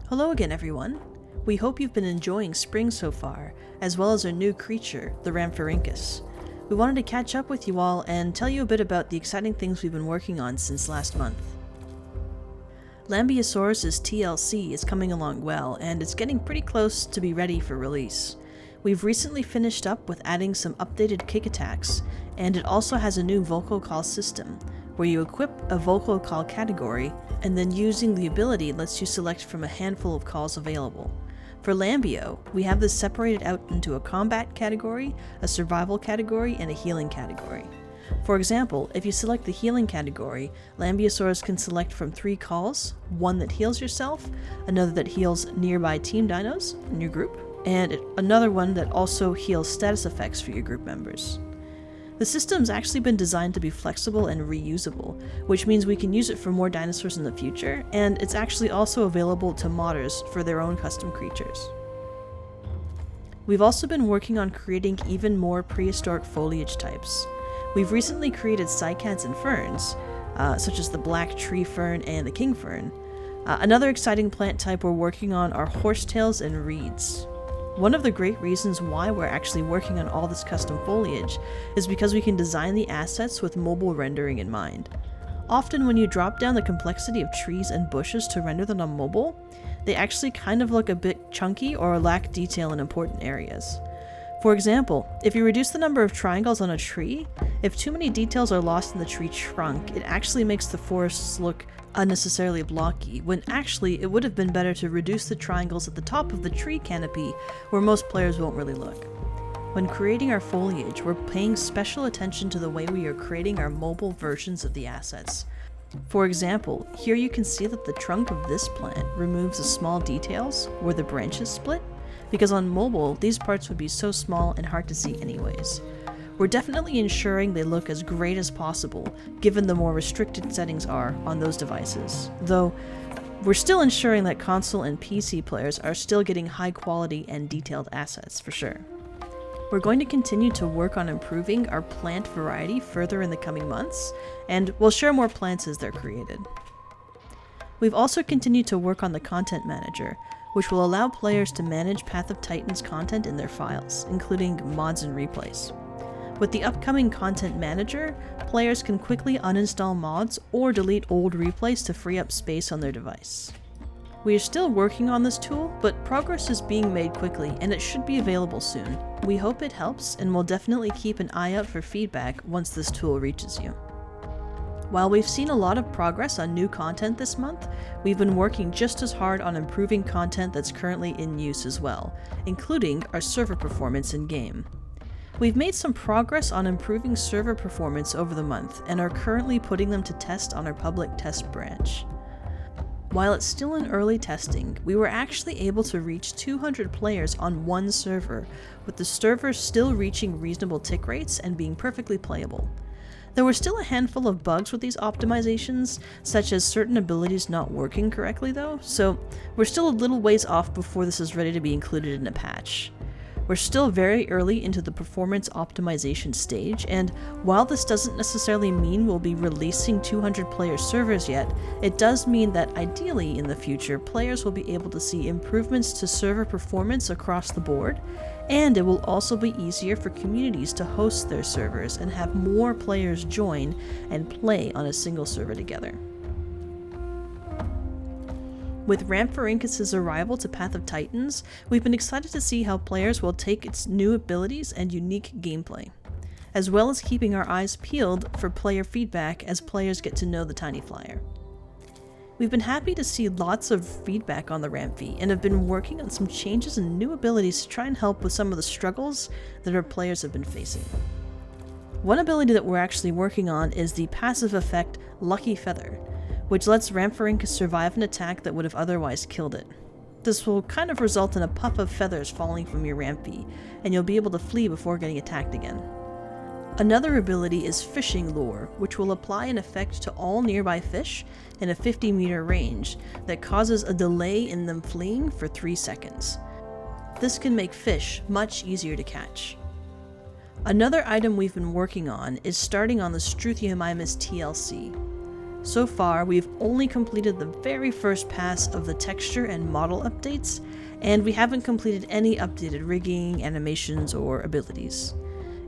Hello again, everyone. We hope you've been enjoying spring so far, as well as our new creature, the Rhamphorhynchus. We wanted to catch up with you all and tell you a bit about the exciting things we've been working on since last month. Lambeosaurus TLC is coming along well, and it's getting pretty close to be ready for release. We've recently finished up with adding some updated kick attacks, and it also has a new vocal call system, where you equip a vocal call category, and then using the ability lets you select from a handful of calls available. For Lambeo, we have this separated out into a combat category, a survival category, and a healing category. For example, if you select the healing category, Lambeosaurus can select from 3 calls, one that heals yourself, another that heals nearby team dinos in your group, and another one that also heals status effects for your group members. The system's actually been designed to be flexible and reusable, which means we can use it for more dinosaurs in the future, and it's actually also available to modders for their own custom creatures. We've also been working on creating even more prehistoric foliage types. We've recently created cycads and ferns, such as the black tree fern and the king fern. Another exciting plant type we're working on are horsetails and reeds. One of the great reasons why we're actually working on all this custom foliage is because we can design the assets with mobile rendering in mind. Often when you drop down the complexity of trees and bushes to render them on mobile, they actually kind of look a bit chunky or lack detail in important areas. For example, if you reduce the number of triangles on a tree, if too many details are lost in the tree trunk, it actually makes the forests look unnecessarily blocky, when actually it would have been better to reduce the triangles at the top of the tree canopy where most players won't really look. When creating our foliage, we're paying special attention to the way we are creating our mobile versions of the assets. For example, here you can see that the trunk of this plant removes the small details where the branches split, because on mobile, these parts would be so small and hard to see anyways. We're definitely ensuring they look as great as possible, given the more restricted settings are on those devices, though we're still ensuring that console and PC players are still getting high quality and detailed assets for sure. We're going to continue to work on improving our plant variety further in the coming months, and we'll share more plants as they're created. We've also continued to work on the content manager, which will allow players to manage Path of Titans content in their files, including mods and replays. With the upcoming Content Manager, players can quickly uninstall mods or delete old replays to free up space on their device. We are still working on this tool, but progress is being made quickly and it should be available soon. We hope it helps, and we'll definitely keep an eye out for feedback once this tool reaches you. While we've seen a lot of progress on new content this month, we've been working just as hard on improving content that's currently in use as well, including our server performance in-game. We've made some progress on improving server performance over the month and are currently putting them to test on our public test branch. While it's still in early testing, we were actually able to reach 200 players on one server, with the server still reaching reasonable tick rates and being perfectly playable. There were still a handful of bugs with these optimizations, such as certain abilities not working correctly though, so we're still a little ways off before this is ready to be included in a patch. We're still very early into the performance optimization stage, and while this doesn't necessarily mean we'll be releasing 200 player servers yet, it does mean that ideally in the future, players will be able to see improvements to server performance across the board, and it will also be easier for communities to host their servers and have more players join and play on a single server together. With Rhamphorhynchus' arrival to Path of Titans, we've been excited to see how players will take its new abilities and unique gameplay, as well as keeping our eyes peeled for player feedback as players get to know the tiny flyer. We've been happy to see lots of feedback on the Rhampy and have been working on some changes and new abilities to try and help with some of the struggles that our players have been facing. One ability that we're actually working on is the passive effect Lucky Feather, which lets Rhamphorhynchus survive an attack that would have otherwise killed it. This will kind of result in a puff of feathers falling from your Rhampy, and you'll be able to flee before getting attacked again. Another ability is Fishing Lure, which will apply an effect to all nearby fish in a 50-meter range that causes a delay in them fleeing for 3 seconds. This can make fish much easier to catch. Another item we've been working on is starting on the Struthiomimus TLC. So far, we've only completed the very first pass of the texture and model updates, and we haven't completed any updated rigging, animations, or abilities.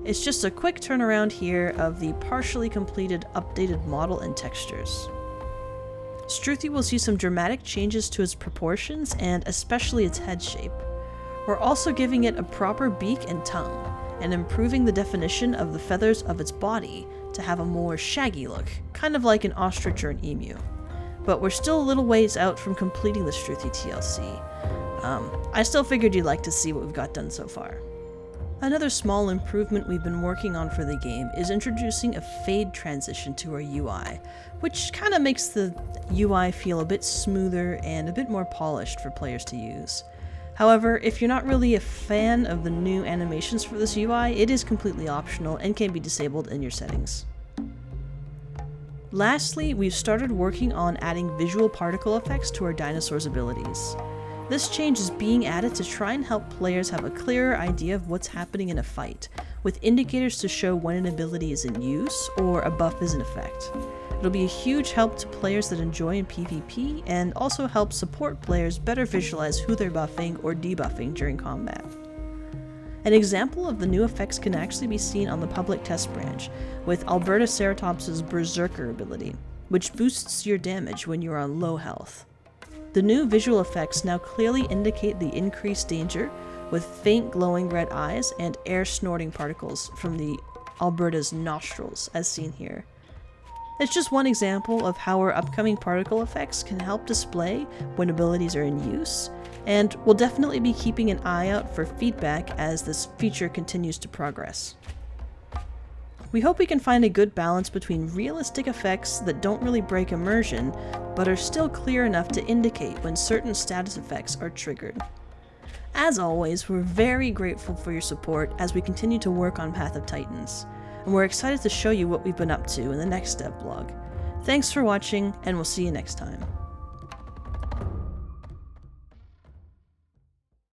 It's just a quick turnaround here of the partially completed updated model and textures. Struthi will see some dramatic changes to its proportions and especially its head shape. We're also giving it a proper beak and tongue, and improving the definition of the feathers of its body to have a more shaggy look, kind of like an ostrich or an emu. But we're still a little ways out from completing the Struthi TLC. I still figured you'd like to see what we've got done so far. Another small improvement we've been working on for the game is introducing a fade transition to our UI, which kind of makes the UI feel a bit smoother and a bit more polished for players to use. However, if you're not really a fan of the new animations for this UI, it is completely optional and can be disabled in your settings. Lastly, we've started working on adding visual particle effects to our dinosaurs' abilities. This change is being added to try and help players have a clearer idea of what's happening in a fight, with indicators to show when an ability is in use or a buff is in effect. It'll be a huge help to players that enjoy in PvP, and also help support players better visualize who they're buffing or debuffing during combat. An example of the new effects can actually be seen on the public test branch, with Albertoceratops' Berserker ability, which boosts your damage when you're on low health. The new visual effects now clearly indicate the increased danger, with faint glowing red eyes and air snorting particles from the Alberta's nostrils, as seen here. It's just one example of how our upcoming particle effects can help display when abilities are in use, and we'll definitely be keeping an eye out for feedback as this feature continues to progress. We hope we can find a good balance between realistic effects that don't really break immersion, but are still clear enough to indicate when certain status effects are triggered. As always, we're very grateful for your support as we continue to work on Path of Titans, and we're excited to show you what we've been up to in the next dev blog. Thanks for watching, and we'll see you next time.